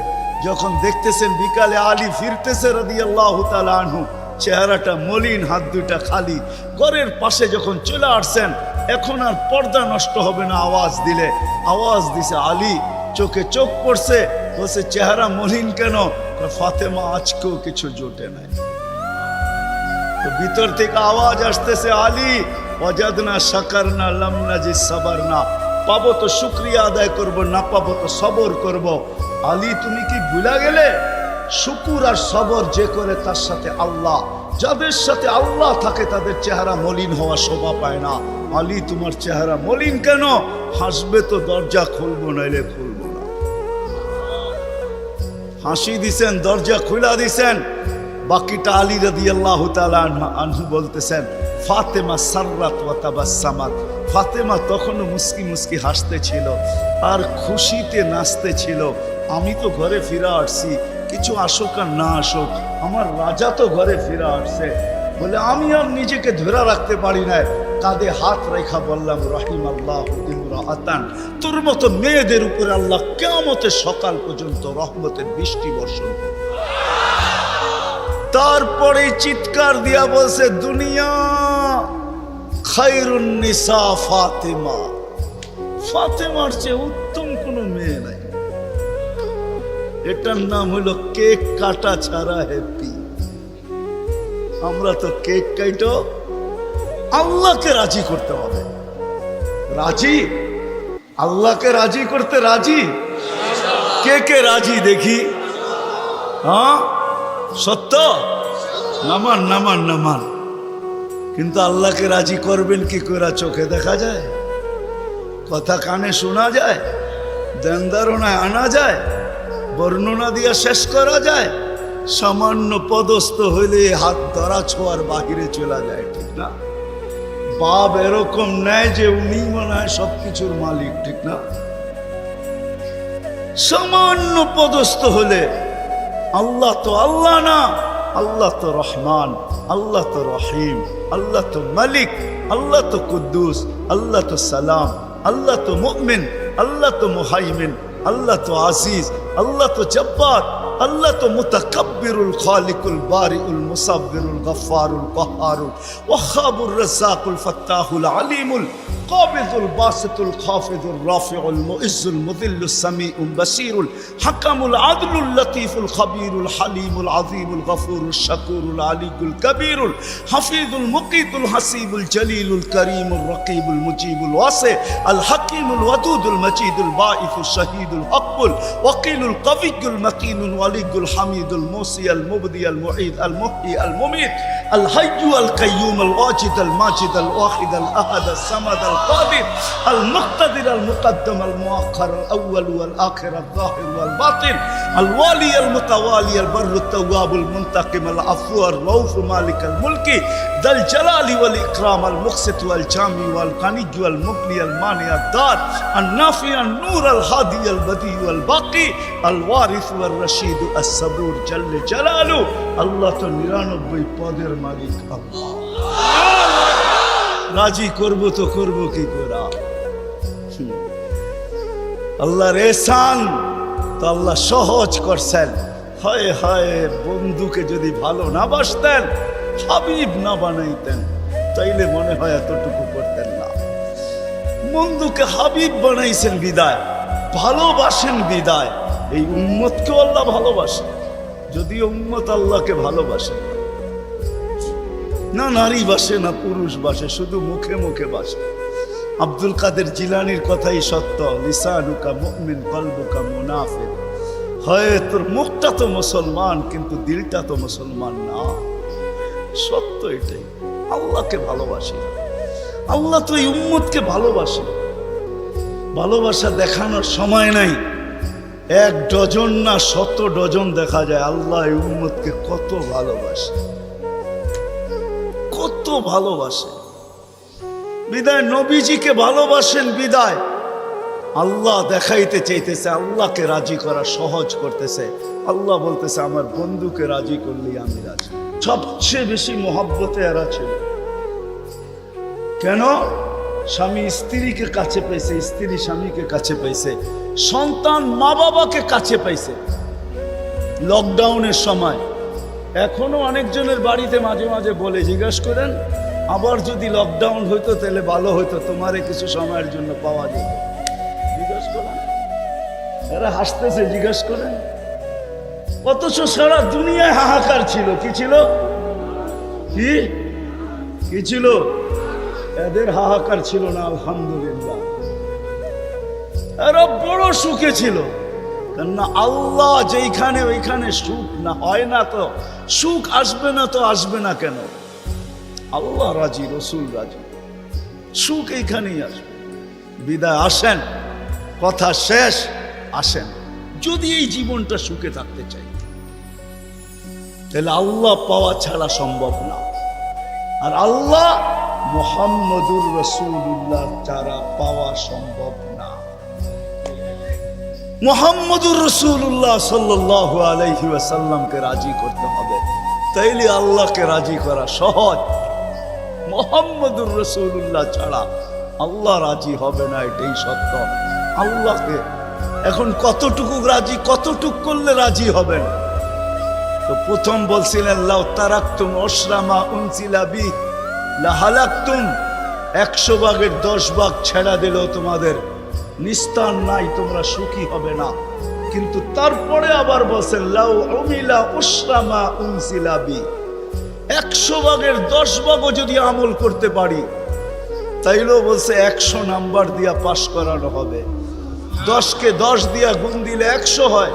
যখন দেখতেছেন বিকালে আলী ফিরতেছে রাদিয়াল্লাহু তাআলা আনহু, চেহারাটা মলিন, হাত দুইটা খালি। ঘরের পাশে যখন চলে আসছেন, এখন আর পর্দা নষ্ট হবে না আওয়াজ দিলে। আওয়াজ দিছে আলী, চোখে চোখ পড়ছে, বলছে চেহারা মলিন কেন? ফাতেমা আজকেও কিছু জোটে নাই। তো ভিতর থেকে আওয়াজ আসতেছে, আলী ওয়াজাদনা শাকারনা লাম নাজিদ সাবারনা, পাবো তো শুকরিয়া আদায় করব, না পাবো তো সবর করব। আলী তুমি কি ভুলা গেলে? শুকুর আর সবর যে করে তার সাথে আল্লাহ, যাদের সাথে আল্লাহ থাকে তাদের চেহারা মলিন হওয়া শোভা পায় না। আলী তোমার চেহারা মলিন কেন? হাসবে তো দরজা খুলবো, নাইলে খুলবো না। হাসি দিছেন, দরজা খুলা দিছেন। বাকিটা আলী রাদিয়াল্লাহু তাআলা আনহু বলতেছেন, ফাতেমা সাররাত ওয়া তাবাসসামাত, ফাতেমা তখনও মুস্কি মুস্কি হাসতেছিল আর খুশিতে নাচতেছিল। আমি তো ঘরে ফিরে আসছি, কিছু আসুক আর না আসুক, আমার রাজা তো ঘরে ফিরে আসছে। বলে আমি আর নিজেকে ধরে রাখতে পারি না, কাঁধে হাত রেখা বললাম, রাহিমাল্লাহু ইমরাআতান, তোর মতো মেয়েদের উপরে আল্লাহ কিয়ামতের সকাল পর্যন্ত রহমতের বৃষ্টি বর্ষণ করবে। তারপরে চিৎকার দিয়া বলছে, দুনিয়া খায়রুন নিসা ফাতেমা, ফাতেমার চেয়ে উত্তম কোনো মেয়ে নাই। এটার নাম হলো কেক কাটা ছাড়া হ্যাপি। আমরা তো কেক কাটো, আল্লাহকে রাজি করতে হবে। রাজি? আল্লাহকে রাজি করতে রাজি? কে কে রাজি দেখি? হ্যাঁ সত্য? নামান নামান নামান। কিন্তু আল্লাহকে রাজি করবেন কি করে? চোখে দেখা যায়, কথা কানে শোনা যায়, ধ্যান ধারণায় আনা যায়, বর্ণনা দিয়ে শেষ করা যায়? সামান্য পদস্থ হইলে হাত ধরা ছোঁয়ার বাহিরে চলে যায়, ঠিক না? বাপ এরকম নেয় যে উনি মনে হয় সবকিছুর মালিক, ঠিক না? সামান্য পদস্থ হলে আল্লাহ তো আল্লাহ না, আল্লাহ তো রহমান, আল্লাহ তো রহিম, আল্লাহ তো মালিক, আল্লাহ তো কুদ্দুস, আল্লাহ তো সালাম, আল্লাহ তো মুমিন, আল্লাহ তো মুহাইমিন, আল্লাহ তো আজিজ, আল্লাহ তো জব্বার, আল্লাহ তো মুতাকাব্বিরুল খালিকুল বারিউল মুসাব্বিরুল গফফারুল কাহ্হারুল ওয়াহাবুর রাজ্জাকুল ফাত্তাহুল আলিমুল কাবিদুল বাসিতুল খাফিদুর রাফিউল মুইজ্জুল মুযিল্লুস সামিউল বাসীরুল হাকামুল আদলুল লতীফুল খবীরুল হালিমুল আযীমুল গফুরুল শাকুরুল আলিকুল কবীরুল হাফিজুল মুকিতুল হাসিবুল জলিলুল করিমুল রকিবুল মুজিবুল ওয়াসি আল হাকিমুল ওয়াদুদুল মজিদুল বাঈসুল শহীদুল হকুল ওয়াকিলুল কবিয়ুল মকিনুল ওয়ালিয়ুল হামিদুল মুসি আল মুবদি আল মুঈদ আল মুহয়ি আল মুমীত আল হাইয়্যু আল কাইয়্যুম আল ওয়াজিদ আল মাজিদ আল ওয়াহিদ আল আহাদ আল সামাদ আল القادر المقتدر المقدم المؤخر الأول والآخر الظاهر والباطن الوالي المتوالي البر التواب المنتقم العفو الرؤوف مالك الملك ذا الجلال والإكرام المقسط والجامع والغني والمغني المانع الدار النافع النور الهادي البديع الباقي الوارث والرشيد الصبور جل جلاله الله تنيرانوي পদের মালিক আল্লাহ। রাজি করব তো করব কি করে? আল্লাহর এহসান তো আল্লাহ সহজ করছেন। হায় হায়, বন্ধুকে যদি ভালো না বাসতেন, হাবিব না বানাইতেন, তাইলে মনে হয় এতটুকু করতেন না। বন্ধুকে হাবিব বানাইছেন বিদায়, ভালোবাসেন বিদায়। এই উম্মতকে আল্লাহ ভালোবাসে, যদিও উম্মত আল্লাহকে ভালোবাসে না, নারী বাসে না পুরুষ বাসে, শুধু মুখে মুখে বাসে। আব্দুল কাদের জিলানির কথাই সত্য, লিসানুকা মুমিন কলবুকা মুনাফিক। হয় তোর মুখটা তো মুসলমান কিন্তু দিলটা তো মুসলমান না। সত্য এটাই। আল্লাহকে ভালোবাসি, আল্লাহ তো এই উম্মতকে ভালোবাসে। ভালোবাসা দেখানোর সময় নাই, 1 ডজন না 100 ডজন দেখা যায় আল্লাহ এই উম্মতকে কত ভালোবাসে, কত ভালোবাসে। বিদায় নবীজিকে ভালোবাসেন বিদায় আল্লাহ দেখাইতে চাইতেছে, আল্লাহকে রাজি করা সহজ করতেছে। আল্লাহ বলতেছে আমার বন্ধুকে রাজি করলেই আমি রাজি। সবচেয়ে বেশি মহব্বতে এরা ছিল। কেন? স্বামী স্ত্রীকে কাছে পাইছে, স্ত্রী স্বামীকে কাছে পাইছে, সন্তান মা বাবাকে কাছে পাইছে লকডাউনের সময়। এখনো অনেকজনের বাড়িতে মাঝে মাঝে বলে, জিজ্ঞাসা করেন আবার যদি লকডাউন হইতো তাহলে ভালো হইতো, তোমারে কিছু সময়ের জন্য পাওয়া যেত। জিজ্ঞাসা করেন, এরা হাসতেছে, জিজ্ঞাসা করেন। অথচ সারা দুনিয়ায় হাহাকার ছিল। কি ছিল? কি ছিল? এদের হাহাকার ছিল না। আলহামদুলিল্লাহ, এরা বড় সুখে ছিল। কেননা আল্লাহ যেইখানে ওইখানে সুখ না হয় না, তো সুখ আসবে না, তো আসবে না কেন? আল্লাহ রাজি, রসুল রাজি, সুখ এইখানেই আসবে। বিদায় আসেন, কথা শেষ, আসেন। যদি এই জীবনটা সুখে থাকতে চাই তাহলে আল্লাহ পাওয়া ছাড়া সম্ভব না। আর আল্লাহ মুহাম্মদুর রাসূলুল্লাহ ছাড়া পাওয়া সম্ভব না। মুহাম্মদুর রাসূলুল্লাহ সাল্লাল্লাহু আলাইহি ওয়াসাল্লামকে রাজি করতে হবে, তাইলে আল্লাহকে রাজি করা সহজ। মুহাম্মদুর রাসূলুল্লাহ ছাড়া আল্লাহ রাজি হবে না, এটাই সত্য। আল্লাহকে এখন কতটুকু রাজি, কতটুকু করলে রাজি হবেন? তো প্রথম বলছিলেন লাউ তারাকতুম উশরামা উনজিলা বি লাহালাকতুম, 100 ভাগের 10 ভাগ ছেড়া দিলেও তোমাদের নিস্তার নাই, তোমরা সুখী হবে না। কিন্তু তারপরে আবার বলছেন লাউ উমিলা উশরামা উনজিলা বি, 100 ভাগের 10 ভাগও যদি আমল করতে পারি তাইলেও বলছে 100 নাম্বার দিয়া পাশ করানো হবে। 10কে 10 দিয়া গুণ দিলে 100 হয়।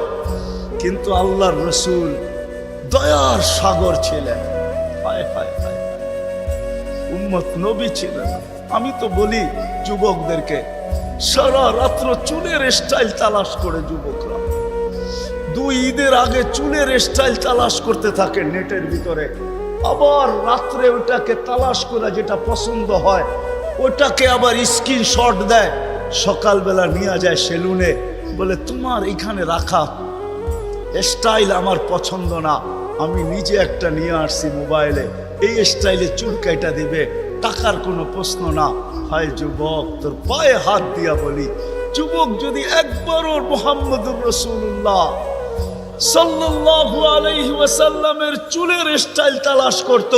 কিন্তু আল্লাহর রসুল দয়ার সাগর ছিলেন। হায় হায় হায়, উম্মত নবী ছিলেন। আমি তো বলি যুবকদেরকে, সারা রাত্র চুলের স্টাইল তালাশ করে যুবকরা 2 ঈদের আগে চুলের স্টাইল তালাশ করতে থাকে নেটের ভিতরে, আবার রাত্রে ওটাকে তালাশ করে যেটা পছন্দ হয় ওটাকে আবার স্ক্রিনশট দেয়, সকালবেলা নিয়ে যায় সেলুনে, বলে তোমার এখানে রাখা স্টাইল আমার পছন্দ না, আমি নিজে একটা নিয়ে আসছি মোবাইলে, এই স্টাইলে চুল কাটা দিবে, টাকার কোনো প্রশ্ন না। হায় যুবক, তোর পায়ে হাত দিয়া বলি, যুবক যদি একবারও মুহাম্মদুর রাসূলুল্লাহ সাল্লাল্লাহু আলাইহি ওয়াসাল্লামের চুলের স্টাইল তালাশ করত,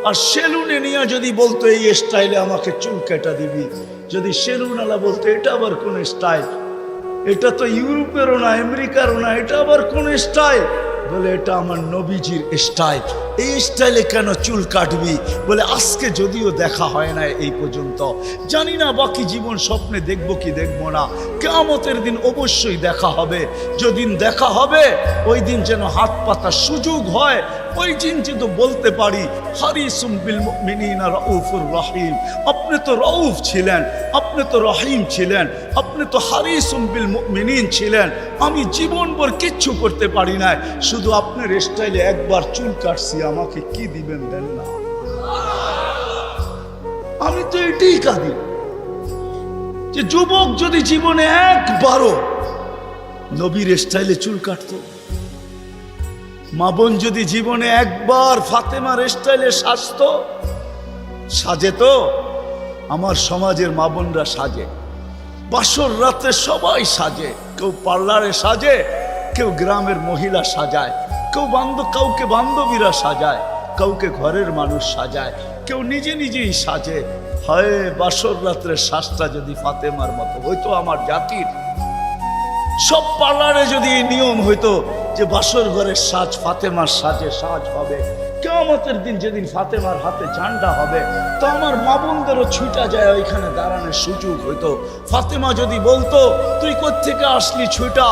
আর সেলুনে নিয়ে যদি বলতো এই স্টাইলে আমাকে চুল কাটা দিবি, যদি সেলুনওয়ালা বলতো এটা আবার কোন স্টাইল, এটা তো ইউরোপেরও না আমেরিকারও না, এটা আবার কোন স্টাইল, বলে এটা আমার নবীজির স্টাইল, এই স্টাইলে কেন চুল কাটবি? বলে আজকে যদিও দেখা হয় না এই পর্যন্ত, জানি না বাকি জীবন স্বপ্নে দেখবো কি দেখবো না, কিয়ামতের দিন অবশ্যই দেখা হবে। যেদিন দেখা হবে ওই দিন যেন হাত পাতার সুযোগ হয়, ওই দিন যেন বলতে পারি হারিসুম বিল মুমিনিনা রাউফুর রহিম। আপনি তো রাউফ ছিলেন, আপনি তো রহিম ছিলেন, আপনি তো হারিসুম বিল মুমিনিন ছিলেন। আমি জীবনভর কিচ্ছু করতে পারি না, শুধু আপনার স্টাইলে একবার চুল কাটছি, আমাকে কি দিবেন দেন না? আমি তো এটাই কাঁদি যে যুবক যদি জীবনে একবারও নবীর স্টাইলে চুল কাটতো, মা বোন যদি জীবনে একবার ফাতেমার স্টাইলে সাজতো, সাজে তো আমার সমাজের মা বোনরা সাজে, বাসর রাতে সবাই সাজে, কেউ পার্লারে সাজে, কেউ গ্রামের মহিলা সাজায়, কেউ কাউকে বান্ধবীরা সাজায়, কাউকে ঘরের মানুষ সাজায়, কেউ নিজে নিজেই সাজে। হয় বাসর রাত্রের সাজটা যদি ফাতেমার মতো হইতো আমার জাতির, সব পার্লারে যদি এই নিয়ম হইতো যে বাসর ঘরের সাজ ফাতেমার সাজে সাজ হবে, কিয়ামতের দিন যেদিন ফাতেমার হাতে ঝান্ডা হবে তো আমার মা বোনদেরও ছুটা যায় ওইখানে দাঁড়ানোর সুযোগ হইতো। ফাতেমা যদি বলতো তুই কোত্থেকে আসলি ছুটা,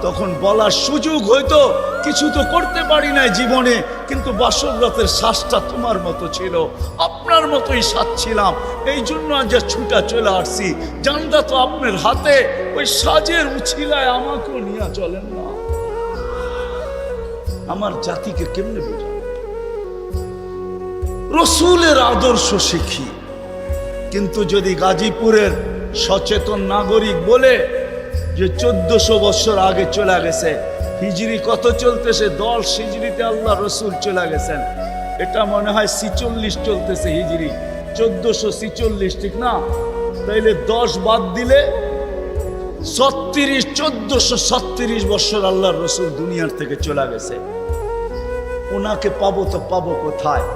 তখন বলার সুযোগ হইতো কিছু তো করতে পারি নাই জীবনে, কিন্তু বাসর রাতের শ্বাসটা তোমার মতো ছিল, আপনার মতোই সাজছিলাম, এই জন্য আজ ছুটা চলে আসছি, জানটা তো আপনার হাতে, ওই সাজের উছিলায় আমাকেও নিয়ে চলেন না। আমার জাতিকে কেমনে বোঝা? রসুলের আদর্শ শিখি, কিন্তু যদি গাজীপুরের সচেতন নাগরিক বলে যে 1400 বছর আগে চলে গেছে। হিজরি কত চলতেছে? 10 হিজরিতে আল্লাহ রসুল চলে গেছেন। এটা মনে হয় 46 চলতেছে হিজরি, 1446, ঠিক না? তাইলে 10 বাদ দিলে 36, 1436 বছর আল্লাহ রসুল দুনিয়ার থেকে চলে গেছে। ওনাকে পাবো তো পাবো কোথায়?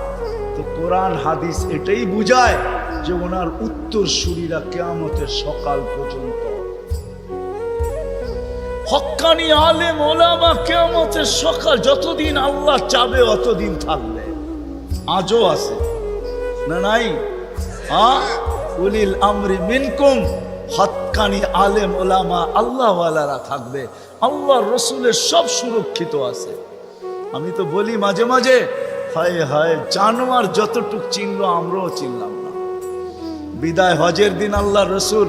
তো কোরআন হাদিস এটাই বুঝায় যে ওনার উত্তরসূরিরা কিয়ামতের সকাল পর্যন্ত, হক্কানি আলেম ওলামা কিয়ামতের সকাল, যতদিন আল্লাহ চাবে অতদিন থাকবে। আজও আছে না নাই? উলিল আমরি মিনকুম, হক্কানি আলেম ওলামা আল্লাহওয়ালারা থাকবে। আল্লাহ রসুলের সব সুরক্ষিত আছে। আমি তো বলি মাঝে মাঝে, হায় হায়, জানোয়ার যতটুক চিনলো আমরাও চিনলাম না। বিদায় হজের দিন আল্লাহ রসুল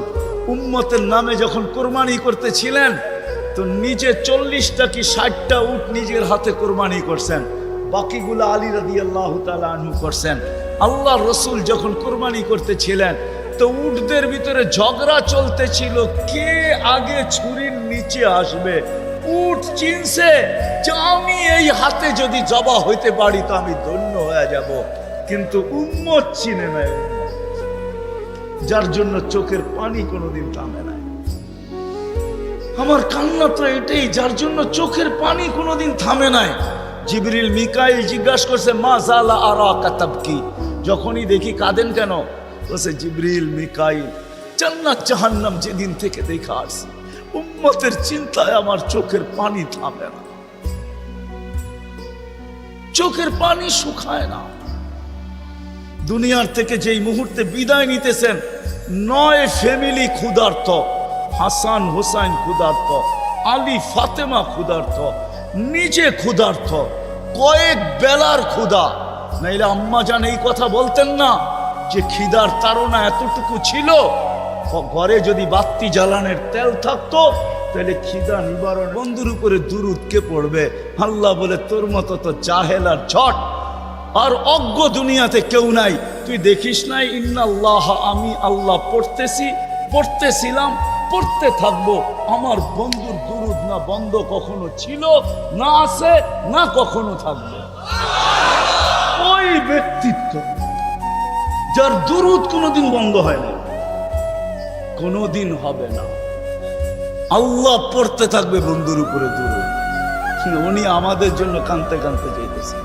উম্মতের নামে যখন কোরবানি করতেছিলেন, তো নিজে 40টা কি 60টা উট নিজের হাতে কোরবানি করছেন, বাকিগুলো আলী রাদিয়াল্লাহু তাআলা আনহু করছেন। আল্লাহ রসুল যখন কোরবানি করতেছিলেন, তো উটদের ভিতরে ঝগড়া চলতেছিল, কে আগে ছুরির নিচে আসবে। উট চিনছে যে আমি এই হাতে যদি জবা হইতে পারি তো আমি ধন্য হয়ে যাব, কিন্তু উম্মত চিনে নাই, যার জন্য চোখের পানি কোনোদিন থামে নাই। আমার কান্না তো এটাই, যার জন্য চোখের পানি কোনোদিন থামে নাই। জিবরিল মিকাইল জিজ্ঞাসা করছে, মা জালা আরাকা তাবকি, যখনই দেখি কাঁদেন কেন? বলছে, জিবরিল মিকাইল জান্নাত জাহান্নাম যেদিন থেকে দেখা আসছে, উম্মতের চিন্তায় আমার চোখের পানি থামে না, চোখের পানি শুকায় না। দুনিয়ার থেকে যেই মুহূর্তে বিদায় নিতেছেন, 9 ফ্যামিলি ক্ষুধার্ত, হাসান হোসাইন ক্ষুধার্ত, আলী ফাতেমা ক্ষুধার্ত, নিজে ক্ষুধার্ত, কয়েক বেলার ক্ষুধা। নাইলে আম্মা জান এই কথা বলতেন না যে খিদার তাড়না এতটুকু ছিল, ঘরে যদি বাতি জ্বালানোর তেল থাকতো তাহলে খিদা নিবারণ। বন্ধুর উপরে দুরূদ কে পড়বে? আল্লাহ বলে, তোর মতো তো জাহেল আর ঝট আর অজ্ঞ দুনিয়াতে কেউ নাই। তুই দেখিস নাই ইন্নাল্লাহ, আমি আল্লাহ পড়তেছিলাম, পড়তে থাকবো। আমার বন্ধুর দুরূদ না বন্ধ কখনো ছিল, না আছে, না কখনো থাকবে। ওই ব্যক্তিত্ব যার দুরূদ কোনোদিন বন্ধ হয় না, কোনোদিন হবে না। আল্লাহ পড়তে থাকবে বন্ধুর উপরে দুরূদ। উনি আমাদের জন্য কাঁদতে কাঁদতে যাইতেছে।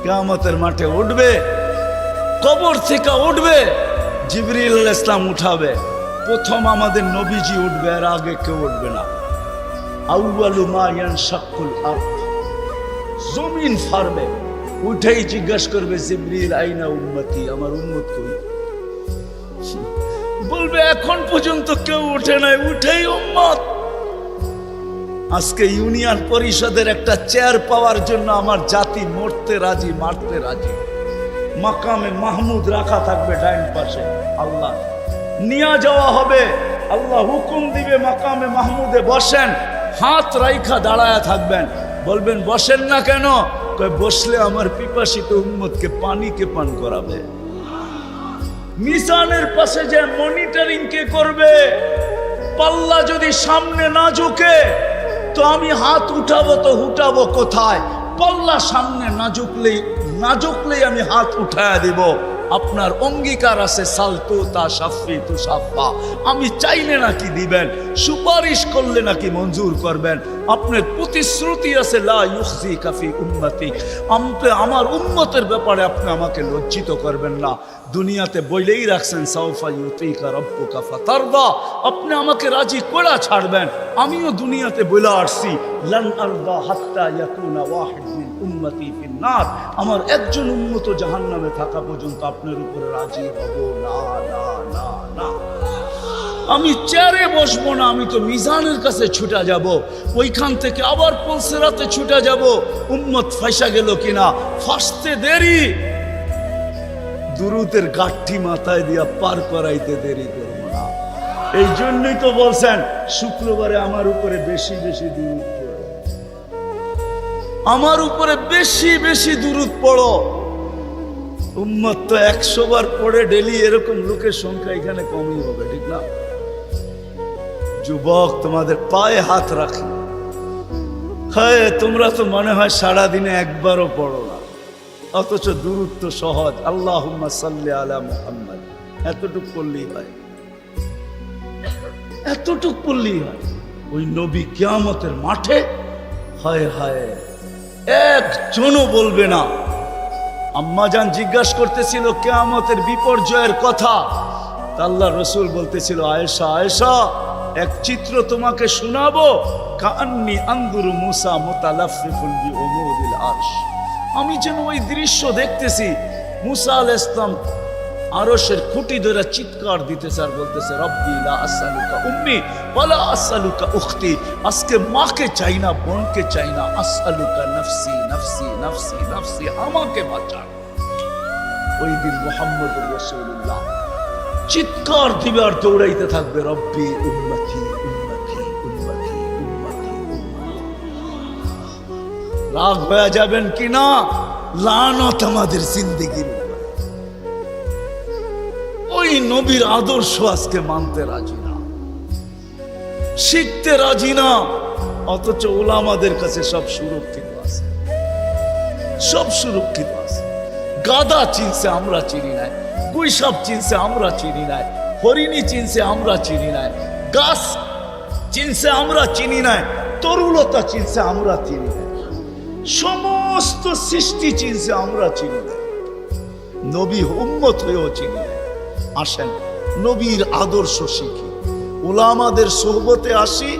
কিয়ামতের মাঠে উঠবে, কবর থেকে উঠবে, জিবরিল আলাইহিস সালাম উঠাবে। প্রথম আমাদের নবীজি উঠবে, আর আগে কেউ উঠবে না। আউয়ালু মা ইয়ানশাকুল আরদ, জমিন ফাড়বে। উঠেই জিজ্ঞাসা করবে, জিবরিল আইনা উম্মতি, আমার উম্মত কই? বলবে, এখন পর্যন্ত কেউ উঠে নাই, উঠেই উম্মত। আজকে ইউনিয়ন পরিষদের একটা চেয়ার পাওয়ার জন্য আমার জাতি মরতে রাজি, মারতে রাজি। মাকামে মাহমুদ রাখা থাকবে ডাইন পাশে, আল্লাহ নিয়ে যাওয়া হবে, আল্লাহ হুকুম দিবে মাকামে মাহমুদে বসেন, হাত রাইখা দাঁড়ায় থাকবেন। বলবেন, বসেন না কেন? বসলে আমার পিপাসিত উম্মতকে পানি কে পান করাবে। মিজানের পাশে যে মনিটরিং কে করবে? পাল্লা যদি সামনে না ঝুঁকে তো আমি হাত উঠাবো, তো উঠাবো কোথায়? পাল্লা সামনে না ঝুঁকলেই আমি হাত উঠায়া দিব। আপনার অঙ্গীকার আছে, সালতু তা সাফি তু সাফা, আমি চাইলে নাকি দিবেন, সুপারিশ করলে নাকি মঞ্জুর করবেন। আপনার প্রতিশ্রুতি আছে, লা ইউখজিকা ফি উম্মতি, আমার উম্মতের ব্যাপারে আপনি আমাকে লজ্জিত করবেন না। দুনিয়াতে বইলেই রাখছেন, সাউফা ইউতিকা রাব্বুকা ফাতারদা, আপনি আমাকে রাজি করা ছাড়বেন। আমিও দুনিয়াতে বলে আসছি, লান আরদা হাত্তা ইয়াকুনা ওয়াহিদ মিন উম্মতি ফিন নার, আমার একজন উম্মত জাহান্নামে থাকা পর্যন্ত আপনার উপরে রাজি হব না, না, না, না। আমি চেয়ারে বসবো না, আমি তো মিজানের কাছে ছুটা যাব, ওইখান থেকে আবার পুলসিরাতে ছুটা যাব। উম্মত ফাঁসা গেল কিনা, ফাঁসতে দেরি, দুরূদের গাঠি মাথায় দিয়া পার করাইতে দেরি করবো না। এই জন্যই তো বলছেন, শুক্রবারে আমার উপরে বেশি বেশি দুরূদ পড়ো, আমার উপরে বেশি বেশি দুরূদ পড়ো। উম্মত তো 100 বার পড়ে ডেলি, এরকম লোকের সংখ্যা এখানে কমই হবে, ঠিক না? যুবক তোমাদের পায়ে হাত রাখি। হ্যাঁ, তোমরা তো মনে হয় সারাদিনে একবারও পড়ো না, অথচ দূরত্ব সহজ। আল্লাহুম্মা সাল্লি আলা মুহাম্মাদ, এতটুক পড়লেই হয়, এতটুক পড়লেই হয়। ওই নবী কিয়ামতের মাঠে, হায় হায়, একজনও বলবে না। আম্মাজান জিজ্ঞাসা করতেছিল কিয়ামতের বিপর্যয়ের কথা, তা আল্লাহ রসুল বলতেছিল, আয়েশা আয়েশা, এক চিত্র তোমাকে শোনাবো। কান্নি আনদুরু মুসা মুতালাফফিফুন বিউমুদিল আরশ, আমি যেন ওই দৃশ্য দেখতেছি। মুসা আলাইহিস সালাম আরশের খুঁটি ধরে চিৎকার দিতেছে আর বলতেছে, রব্বি লা আসআলুকা উম্মি ওয়ালা আসআলুকা উখতি, আজকে মাকে চাই না, বোনকে চাই না, আসআলুকা নফসি নফসি নফসি নফসি, আমাকে বাঁচান। ওই দিন মুহাম্মদুর রাসূলুল্লাহ চিৎকার দিবে আর দৌড়াইতে থাকবে, রব্বি উম্মতি উম্মতি উম্মতি উম্মতি উম্মতি। রাগ হয়ে যাবেন কিনা, লানত আমাদের জিন্দেগির। ওই নবীর আদর্শ আজকে মানতে রাজি না, শিখতে রাজি না, অথচ ওলামাদের কাছে সব সুরক্ষিত আছে, সব সুরক্ষিত আছে। গাদা চিনছে, আমরা চিনি নাই। গুইসাপ চিনছে, আমরা চিনি নাই। হরিণী চিনছে, আমরা চিনি নাই। গাছ চিনছে, আমরা চিনি নাই। তরুলতা চিনছে, আমরা চিনি নাই। সমস্ত সৃষ্টি চিনছে, আমরা চিনি নাই। নবী উম্মত হয়েও চিনি নাই। আসেন নবীর আদর্শ শিখি, উলামাদের সোহবতে আসি,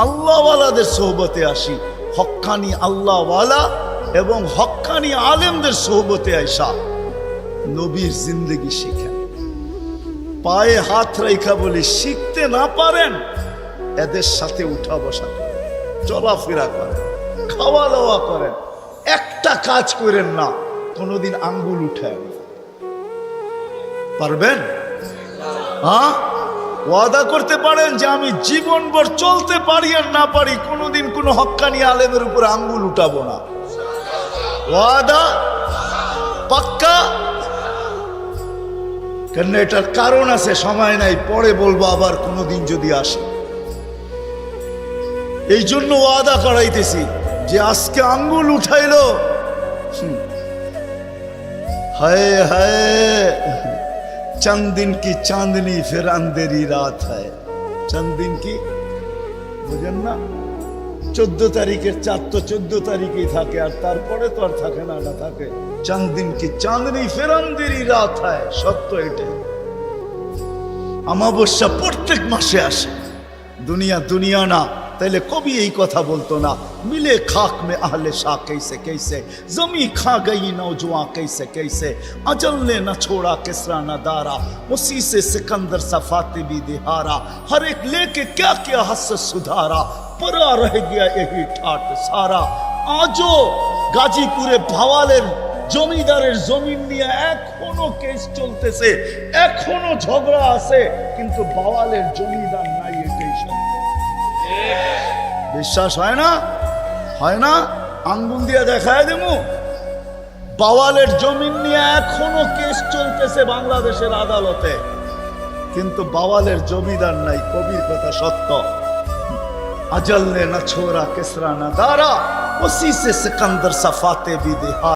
আল্লাহওয়ালাদের সোহবতে আসি। হক্কানি আল্লাহওয়ালা এবং হক্কানি আলেমদের সোহবতে আইসা নবীর জিন্দগি শিখেন। পায়ে হাত রেখা বলি, শিখতে না পারেন এদের সাথে উঠা বসা করেন, চলাফেরা করেন, খাওয়া দাওয়া করেন, একটা কাজ করেন না কোনোদিন আঙ্গুল উঠায়। পারবেন? হ্যাঁ, ওয়াদা করতে পারেন যে আমি জীবনভর চলতে পারি আর না পারি, কোনোদিন কোনো হক্কানি আলেমের উপর আঙ্গুল উঠাবো না। ওয়াদা পাক্কা? কেন এটার কারণ আছে, সময় নাই, পরে বলবো আবার কোনোদিন যদি আসে। এই জন্য ওয়াদা করাইতেছি যে আজকে আঙ্গুল উঠাইলো, হায় হায়, चंद दिन की चांदनी फिर अंधेरी रात है। चंद दिन की বুঝেন না, 14 তারিখের চাঁদ তো 14 তারিখেই থাকে, আর তারপরে তো আর থাকে না, না থাকে। चंद दिन की चांदनी फिर अंधेरी रात है, সত্য এটাই। অমাবস্যা প্রত্যেক মাসে আসে। দুনিয়া দুনিয়া না, তাইলে কবি এই কথা বলতো না, মিলে খাক মে আহলে শাহ कैसे कैसे, जमी खा गई नौजवान कैसे कैसे, अजल ने न छोड़ा किसरा न दारा, उसी से सिकंदर सफाते भी दिहारा, हर एक लेके क्या क्या हसरत सुधारा, परा रह गया यही ठाट सारा। आजो গাজীপুরে ভাওয়ালের জমিদারের জমিন নিয়ে এখনো কেস চলতেছে, এখনো ঝগড়া আছে, কিন্তু ভাওয়ালের জমিদার নাই, এটাই সত্য। বিশ্বাস হয় না? হয় না? আঙ্গুল দিয়ে দেখায় দেবো, বাওয়ালের জমিন নিয়ে এখনো কেস চলতেছে বাংলাদেশের আদালতে, কিন্তু বাওয়ালের জমিদার নাই। কবির কথা সত্য। अजल ने न छोड़ा किसरा न दारा, उसी से सिकंदर सफाते भी दिहा।